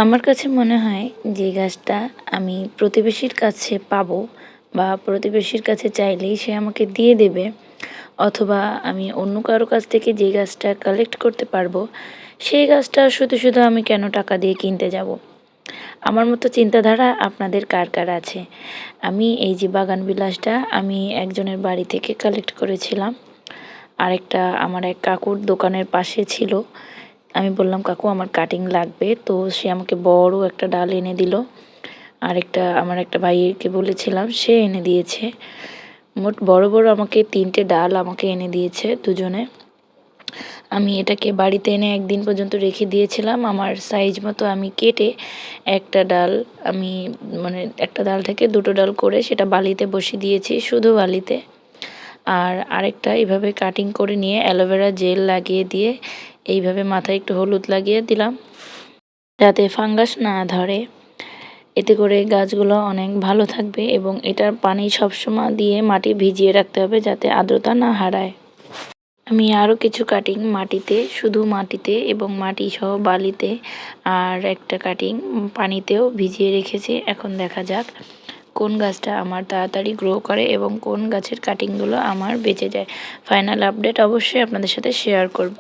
আমার কাছে মনে হয় যে গাছটা আমি প্রতিবেশীর কাছে পাবো বা প্রতিবেশীর কাছে চাইলেই সে আমাকে দিয়ে দেবে, অথবা আমি অন্য কারো কাছ থেকে যে গাছটা কালেক্ট করতে পারবো সেই গাছটা শুধু শুধু আমি কেন টাকা দিয়ে কিনতে যাব। আমার মতো চিন্তাধারা আপনাদের কার কার আছে? আমি এই যে বাগান বিলাসটা আমি একজনের বাড়ি থেকে কালেক্ট করেছিলাম। আরেকটা আমার এক কাকুর দোকানের পাশে ছিল। আমি বললাম, কাকু আমার কাটিং লাগবে, তো সে আমাকে বড় একটা ডাল এনে দিল। আরেকটা আমার একটা ভাইকে বলেছিলাম, সে এনে দিয়েছে। মোট বড় বড় আমাকে 3টে ডাল আমাকে এনে দিয়েছে দুজনে। আমি এটাকে বাড়িতে এনে একদিন পর্যন্ত রেখে দিয়েছিলাম। আমার সাইজ মতো আমি কেটে একটা ডাল আমি মানে একটা ডাল থেকে 2টো ডাল করে সেটা বালিতে বসিয়ে দিয়েছি, শুধু বালিতে। আর আরেকটা এইভাবে কাটিং করে নিয়ে অ্যালোভেরা জেল লাগিয়ে দিয়ে এইভাবে মাথায় একটু হলুদ লাগিয়ে দিলাম যাতে ফাঙ্গাস না ধরে। এতে করে গাছগুলো অনেক ভালো থাকবে এবং এটার পানি সবসময় দিয়ে মাটি ভিজিয়ে রাখতে হবে যাতে আর্দ্রতা না হারায়। আমি আরও কিছু কাটিং মাটিতে, শুধু মাটিতে এবং মাটি সহ বালিতে, আর একটা কাটিং পানিতেও ভিজিয়ে রেখেছি। এখন দেখা যাক কোন গাছটা আমার তাড়াতাড়ি গ্রো করে এবং কোন গাছের কাটিংগুলো আমার বেঁচে যায়। ফাইনাল আপডেট অবশ্যই আপনাদের সাথে শেয়ার করব।